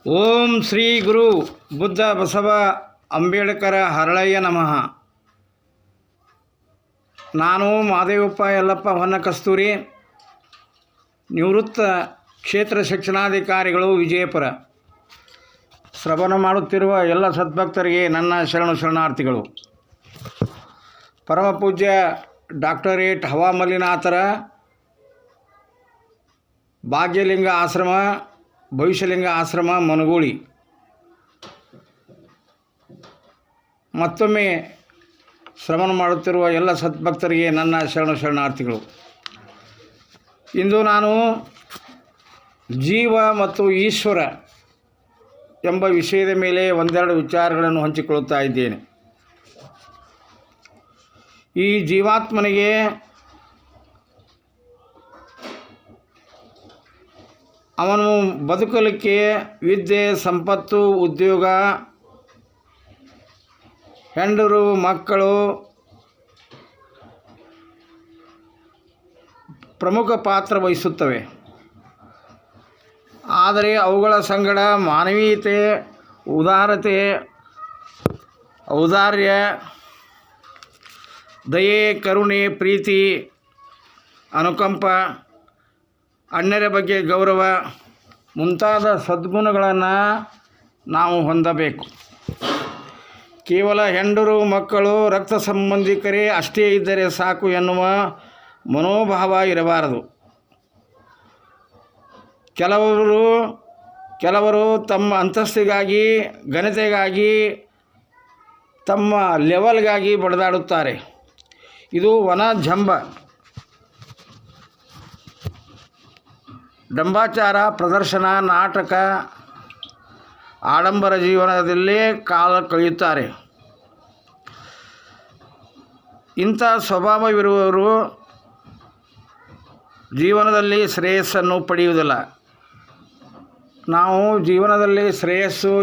ಓಂ ಶ್ರೀ ಗುರು ಬುದ್ಧ ಬಸವ ಅಂಬೇಡ್ಕರ ಹರಳಯ್ಯ ನಮಃ. ನಾನು ಮಾದೇವಪ್ಪ ಯಲ್ಲಪ್ಪ ಹೊನ್ನಕಸ್ತೂರಿ, ನಿವೃತ್ತ ಕ್ಷೇತ್ರ ಶಿಕ್ಷಣಾಧಿಕಾರಿಗಳು, ವಿಜಯಪುರ. ಶ್ರವಣ ಮಾಡುತ್ತಿರುವ ಎಲ್ಲ ಸದ್ಭಕ್ತರಿಗೆ ನನ್ನ ಶರಣಾರ್ಥಿಗಳು. ಪರಮ ಪೂಜ್ಯ ಡಾಕ್ಟರೇಟ್ ಹವಾಮಲ್ಲಿನಾಥರ ಭಾಗ್ಯಲಿಂಗ ಆಶ್ರಮ, ಭವಿಷ್ಯಲಿಂಗ ಆಶ್ರಮ, ಮನಗೂಳಿ. ಮತ್ತೊಮ್ಮೆ ಶ್ರವಣ ಮಾಡುತ್ತಿರುವ ಎಲ್ಲ ಸದ್ಭಕ್ತರಿಗೆ ನನ್ನ ಶರಣಾರ್ಥಿಗಳು. ಇಂದು ನಾನು ಜೀವ ಮತ್ತು ಈಶ್ವರ ಎಂಬ ವಿಷಯದ ಮೇಲೆ ಒಂದೆರಡು ವಿಚಾರಗಳನ್ನು ಹಂಚಿಕೊಳ್ಳುತ್ತಾ ಇದ್ದೇನೆ. ಈ ಜೀವಾತ್ಮನಿಗೆ ಅವನು ಬದುಕಲಿಕ್ಕೆ ವಿದ್ಯೆ, ಸಂಪತ್ತು, ಉದ್ಯೋಗ, ಹೆಂಡರು, ಮಕ್ಕಳು ಪ್ರಮುಖ ಪಾತ್ರ ವಹಿಸುತ್ತವೆ. ಆದರೆ ಅವುಗಳ ಸಂಗಡ ಮಾನವೀಯತೆ, ಉದಾರತೆ, ಔದಾರ್ಯ, ದಯೆ, ಕರುಣೆ, ಪ್ರೀತಿ, ಅನುಕಂಪ, ಅನ್ಯರ ಬಗ್ಗೆ ಗೌರವ ಮುಂತಾದ ಸದ್ಗುಣಗಳನ್ನು ನಾವು ಹೊಂದಬೇಕು. ಕೇವಲ ಹೆಂಡರು, ಮಕ್ಕಳು, ರಕ್ತ ಸಂಬಂಧಿಕರೇ ಅಷ್ಟೇ ಇದ್ದರೆ ಸಾಕು ಎನ್ನುವ ಮನೋಭಾವ ಇರಬಾರದು. ಕೆಲವರು ತಮ್ಮ ಅಂತಸ್ತಿಗಾಗಿ, ಘನತೆಗಾಗಿ, ತಮ್ಮ ಲೆವೆಲ್ಗಾಗಿ ಬಡಿದಾಡುತ್ತಾರೆ. ಇದು ವನಜಂಬ, ಡಂಬಾಚಾರ, ಪ್ರದರ್ಶನ, ನಾಟಕ, ಆಡಂಬರ ಜೀವನದಲ್ಲೇ ಕಾಲ ಕಳೆಯುತ್ತಾರೆ. ಇಂಥ ಸ್ವಭಾವವಿರುವವರು ಜೀವನದಲ್ಲಿ ಶ್ರೇಯಸ್ಸನ್ನು ಪಡೆಯುವುದಿಲ್ಲ. ನಾವು ಜೀವನದಲ್ಲಿ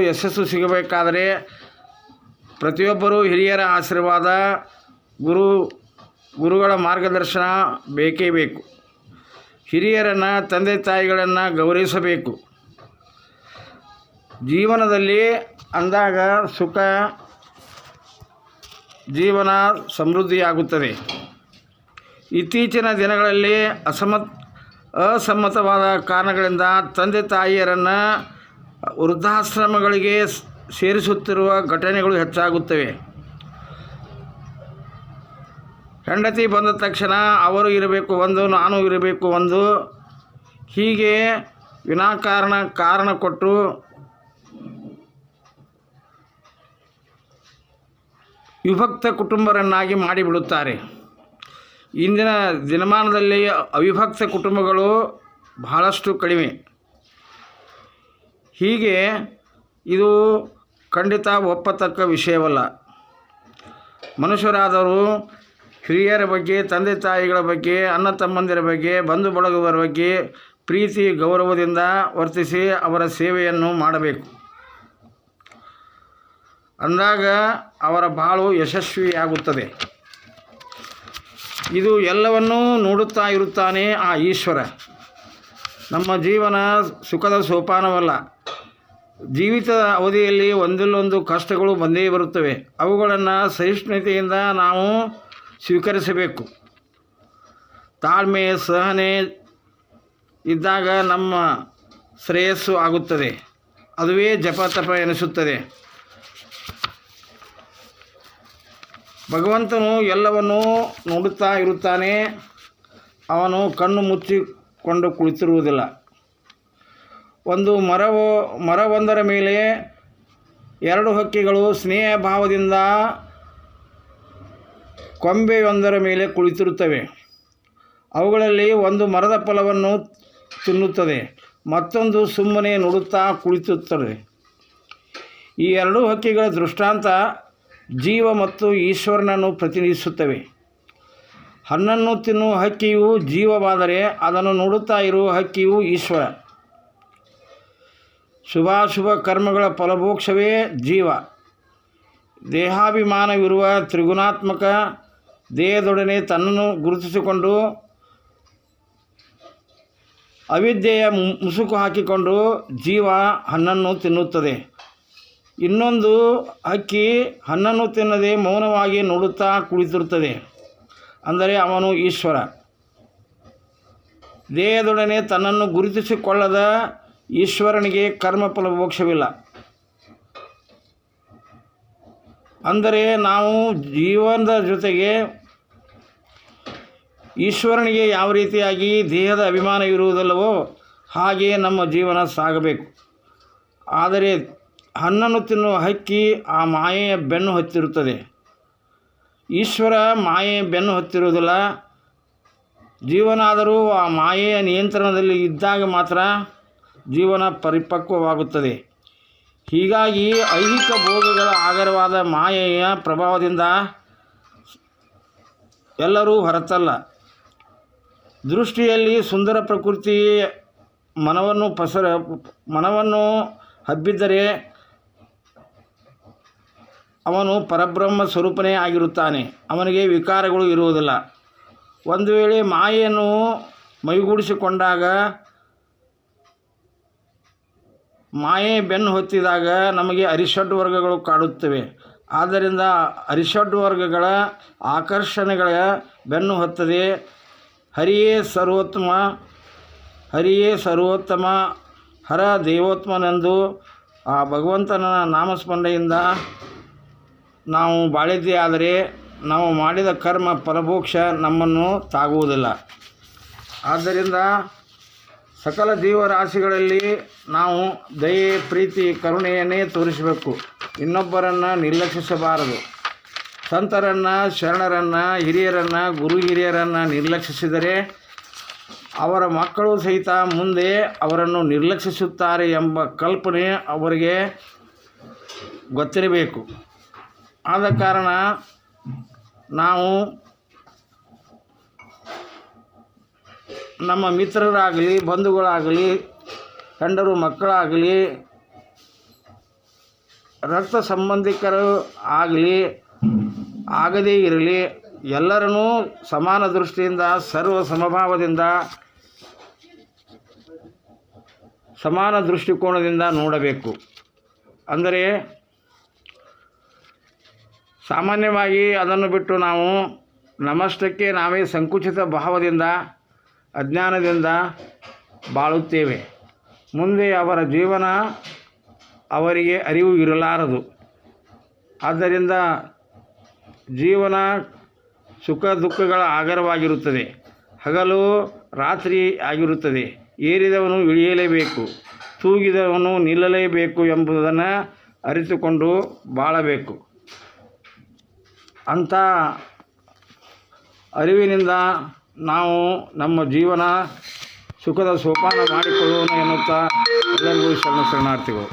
ಯಶಸ್ಸು ಸಿಗಬೇಕಾದರೆ ಪ್ರತಿಯೊಬ್ಬರೂ ಹಿರಿಯರ ಆಶೀರ್ವಾದ, ಗುರುಗಳ ಮಾರ್ಗದರ್ಶನ ಬೇಕೇ ಬೇಕು. ಹಿರಿಯರನ್ನು, ತಂದೆ ತಾಯಿಗಳನ್ನು ಗೌರವಿಸಬೇಕು. ಜೀವನದಲ್ಲಿ ಅಂದಾಗ ಸುಖ, ಜೀವನ ಸಮೃದ್ಧಿಯಾಗುತ್ತದೆ. ಇತ್ತೀಚಿನ ದಿನಗಳಲ್ಲಿ ಅಸಮ್ಮತವಾದ ಕಾರಣಗಳಿಂದ ತಂದೆ ತಾಯಿಯರನ್ನು ವೃದ್ಧಾಶ್ರಮಗಳಿಗೆ ಸೇರಿಸುತ್ತಿರುವ ಘಟನೆಗಳು ಹೆಚ್ಚಾಗುತ್ತವೆ. ಹೆಂಡತಿ ಬಂದ ತಕ್ಷಣ ಅವರು ಇರಬೇಕು ಒಂದು, ನಾನು ಇರಬೇಕು ಒಂದು, ಹೀಗೆ ವಿನಾಕಾರಣ ಕಾರಣ ಕೊಟ್ಟು ವಿಭಕ್ತ ಕುಟುಂಬರನ್ನಾಗಿ ಮಾಡಿಬಿಡುತ್ತಾರೆ. ಇಂದಿನ ದಿನಮಾನದಲ್ಲಿ ಅವಿಭಕ್ತ ಕುಟುಂಬಗಳು ಬಹಳಷ್ಟು ಕಡಿಮೆ. ಹೀಗೆ ಇದು ಖಂಡಿತ ಒಪ್ಪತಕ್ಕ ವಿಷಯವಲ್ಲ. ಮನುಷ್ಯರಾದರೂ ಹಿರಿಯರ ಬಗ್ಗೆ, ತಂದೆ ತಾಯಿಗಳ ಬಗ್ಗೆ, ಅಣ್ಣ ತಮ್ಮಂದಿರ ಬಗ್ಗೆ, ಬಂಧು ಬಳಗವರ ಬಗ್ಗೆ ಪ್ರೀತಿ ಗೌರವದಿಂದ ವರ್ತಿಸಿ ಅವರ ಸೇವೆಯನ್ನು ಮಾಡಬೇಕು. ಅಂದಾಗ ಅವರ ಬಾಳು ಯಶಸ್ವಿಯಾಗುತ್ತದೆ. ಇದು ಎಲ್ಲವನ್ನೂ ನೋಡುತ್ತಾ ಇರುತ್ತಾನೆ ಆ ಈಶ್ವರ. ನಮ್ಮ ಜೀವನ ಸುಖದ ಸೋಪಾನವಲ್ಲ. ಜೀವಿತದ ಅವಧಿಯಲ್ಲಿ ಒಂದಿಲ್ಲೊಂದು ಕಷ್ಟಗಳು ಬಂದೇ ಬರುತ್ತವೆ. ಅವುಗಳನ್ನು ಸಹಿಷ್ಣುತೆಯಿಂದ ನಾವು ಸ್ವೀಕರಿಸಬೇಕು. ತಾಳ್ಮೆ, ಸಹನೆ ಇದ್ದಾಗ ನಮ್ಮ ಶ್ರೇಯಸ್ಸು ಆಗುತ್ತದೆ. ಅದುವೇ ಜಪತಪ ಎನಿಸುತ್ತದೆ. ಭಗವಂತನು ಎಲ್ಲವನ್ನೂ ನೋಡುತ್ತಾ ಇರುತ್ತಾನೆ. ಅವನು ಕಣ್ಣು ಮುಚ್ಚಿಕೊಂಡು ಕುಳಿತಿರುವುದಿಲ್ಲ. ಒಂದು ಮರವೊಂದರ ಮೇಲೆ ಎರಡು ಹಕ್ಕಿಗಳು ಸ್ನೇಹ ಭಾವದಿಂದ ಕೊಂಬೆಯೊಂದರ ಮೇಲೆ ಕುಳಿತಿರುತ್ತವೆ. ಅವುಗಳಲ್ಲಿ ಒಂದು ಮರದ ಫಲವನ್ನು ತಿನ್ನುತ್ತದೆ, ಮತ್ತೊಂದು ಸುಮ್ಮನೆ ನೋಡುತ್ತಾ ಕುಳಿತುತ್ತದೆ. ಈ ಎರಡೂ ಹಕ್ಕಿಗಳ ದೃಷ್ಟಾಂತ ಜೀವ ಮತ್ತು ಈಶ್ವರನನ್ನು ಪ್ರತಿನಿಧಿಸುತ್ತವೆ. ಹಣ್ಣನ್ನು ತಿನ್ನುವ ಹಕ್ಕಿಯು ಜೀವವಾದರೆ ಅದನ್ನು ನೋಡುತ್ತಾ ಇರುವ ಹಕ್ಕಿಯು ಈಶ್ವರ. ಶುಭಾಶುಭ ಕರ್ಮಗಳ ಫಲಮೋಕ್ಷವೇ ಜೀವ. ದೇಹಾಭಿಮಾನವಿರುವ ತ್ರಿಗುಣಾತ್ಮಕ ದೇಹದೊಡನೆ ತನ್ನನ್ನು ಗುರುತಿಸಿಕೊಂಡು ಅವಿದ್ಯೆಯ ಮುಸುಕು ಹಾಕಿಕೊಂಡು ಜೀವ ಹಣ್ಣನ್ನು ತಿನ್ನುತ್ತದೆ. ಇನ್ನೊಂದು ಹಕ್ಕಿ ಹಣ್ಣನ್ನು ತಿನ್ನದೆ ಮೌನವಾಗಿ ನೋಡುತ್ತಾ ಕುಳಿತಿರುತ್ತದೆ. ಅಂದರೆ ಅವನು ಈಶ್ವರ. ದೇಹದೊಡನೆ ತನ್ನನ್ನು ಗುರುತಿಸಿಕೊಳ್ಳದ ಈಶ್ವರನಿಗೆ ಕರ್ಮಫಲ ಮೋಕ್ಷವಿಲ್ಲ. ಅಂದರೆ ನಾವು ಜೀವನದ ಜೊತೆಗೆ ಈಶ್ವರನಿಗೆ ಯಾವ ರೀತಿಯಾಗಿ ದೇಹದ ಅಭಿಮಾನ ಇರುವುದಿಲ್ಲವೋ ಹಾಗೆಯೇ ನಮ್ಮ ಜೀವನ ಸಾಗಬೇಕು. ಆದರೆ ಹಣ್ಣನ್ನು ತಿನ್ನುವ ಹಕ್ಕಿ ಆ ಮಾಯೆಯ ಬೆನ್ನು ಹತ್ತಿರುತ್ತದೆ. ಈಶ್ವರ ಮಾಯೆಯ ಬೆನ್ನು ಹತ್ತಿರುವುದಿಲ್ಲ. ಜೀವನಾದರೂ ಆ ಮಾಯೆಯ ನಿಯಂತ್ರಣದಲ್ಲಿ ಇದ್ದಾಗ ಮಾತ್ರ ಜೀವನ ಪರಿಪಕ್ವವಾಗುತ್ತದೆ. ಹೀಗಾಗಿ ಐಹಿಕ ಭೋಗಗಳ ಆಗರವಾದ ಮಾಯೆಯ ಪ್ರಭಾವದಿಂದ ಎಲ್ಲರೂ ಹೊರತಲ್ಲ. ದೃಷ್ಟಿಯಲ್ಲಿ ಸುಂದರ ಪ್ರಕೃತಿ ಮನವನ್ನು ಹಬ್ಬಿದ್ದರೆ ಅವನು ಪರಬ್ರಹ್ಮ ಸ್ವರೂಪನೇ ಆಗಿರುತ್ತಾನೆ. ಅವನಿಗೆ ವಿಕಾರಗಳು ಇರುವುದಿಲ್ಲ. ಒಂದು ವೇಳೆ ಮಾಯೆಯನ್ನು ಮೈಗೂಡಿಸಿಕೊಂಡಾಗ, ಮಾಯೆ ಬೆನ್ನು ಹೊತ್ತಿದಾಗ ನಮಗೆ ಅರಿಷಡ್ ವರ್ಗಗಳು ಕಾಡುತ್ತವೆ. ಆದ್ದರಿಂದ ಅರಿಷಡ್ ವರ್ಗಗಳ ಆಕರ್ಷಣೆಗಳ ಬೆನ್ನು ಹೊತ್ತದೆ. ಹರಿಯೇ ಸರ್ವೋತ್ತಮ ಹರ ದೇವೋತ್ತಮನೆಂದು ಆ ಭಗವಂತನ ನಾಮಸ್ಮರಣೆಯಿಂದ ನಾವು ಬಾಳಿದ್ದೇ ಆದರೆ ನಾವು ಮಾಡಿದ ಕರ್ಮ ಫಲಮೋಕ್ಷ ನಮ್ಮನ್ನು ತಾಗುವುದಿಲ್ಲ. ಆದ್ದರಿಂದ ಸಕಲ ಜೀವರಾಶಿಗಳಲ್ಲಿ ನಾವು ದಯೆ, ಪ್ರೀತಿ, ಕರುಣೆಯನ್ನೇ ತೋರಿಸಬೇಕು. ಇನ್ನೊಬ್ಬರನ್ನು ನಿರ್ಲಕ್ಷಿಸಬಾರದು. ಸಂತರನ್ನು, ಶರಣರನ್ನು, ಹಿರಿಯರನ್ನು, ಗುರು ಹಿರಿಯರನ್ನು ನಿರ್ಲಕ್ಷಿಸಿದರೆ ಅವರ ಮಕ್ಕಳು ಸಹಿತ ಮುಂದೆ ಅವರನ್ನು ನಿರ್ಲಕ್ಷಿಸುತ್ತಾರೆ ಎಂಬ ಕಲ್ಪನೆ ಅವರಿಗೆ ಗೊತ್ತಿರಬೇಕು. ಆದ ಕಾರಣ ನಾವು ನಮ್ಮ ಮಿತ್ರರಾಗಲಿ, ಬಂಧುಗಳಾಗಲಿ, ಗಂಡರು ಮಕ್ಕಳಾಗಲಿ, ರಕ್ತ ಸಂಬಂಧಿಕರು ಆಗಲಿ ಆಗದೇ ಇರಲಿ, ಎಲ್ಲರನ್ನೂ ಸಮಾನ ದೃಷ್ಟಿಯಿಂದ, ಸರ್ವ ಸಮಭಾವದಿಂದ, ಸಮಾನ ದೃಷ್ಟಿಕೋನದಿಂದ ನೋಡಬೇಕು. ಅಂದರೆ ಸಾಮಾನ್ಯವಾಗಿ ಅದನ್ನು ಬಿಟ್ಟು ನಾವು ನಮ್ಮಷ್ಟಕ್ಕೆ ನಾವೇ ಸಂಕುಚಿತ ಭಾವದಿಂದ, ಅಜ್ಞಾನದಿಂದ ಬಾಳುತ್ತೇವೆ. ಮುಂದೆ ಅವರ ಜೀವನ ಅವರಿಗೆ ಅರಿವು ಇರಲಾರದು. ಆದ್ದರಿಂದ ಜೀವನ ಸುಖ ದುಃಖಗಳ ಆಗರವಾಗಿರುತ್ತದೆ. ಹಗಲು ರಾತ್ರಿ ಆಗಿರುತ್ತದೆ. ಏರಿದವನು ಇಳಿಯಲೇಬೇಕು, ತೂಗಿದವನು ನಿಲ್ಲಲೇಬೇಕು ಎಂಬುದನ್ನು ಅರಿತುಕೊಂಡು ಬಾಳಬೇಕು. ಅಂಥ ಅರಿವಿನಿಂದ ನಾವು ನಮ್ಮ ಜೀವನ ಸುಖದ ಸೋಪಾನ ಮಾಡಿಕೊಳ್ಳೋಣ ಎನ್ನುತ್ತಾ ಎಲ್ಲರಿಗೂ ಶರಣಾರ್ಥಿಗಳು.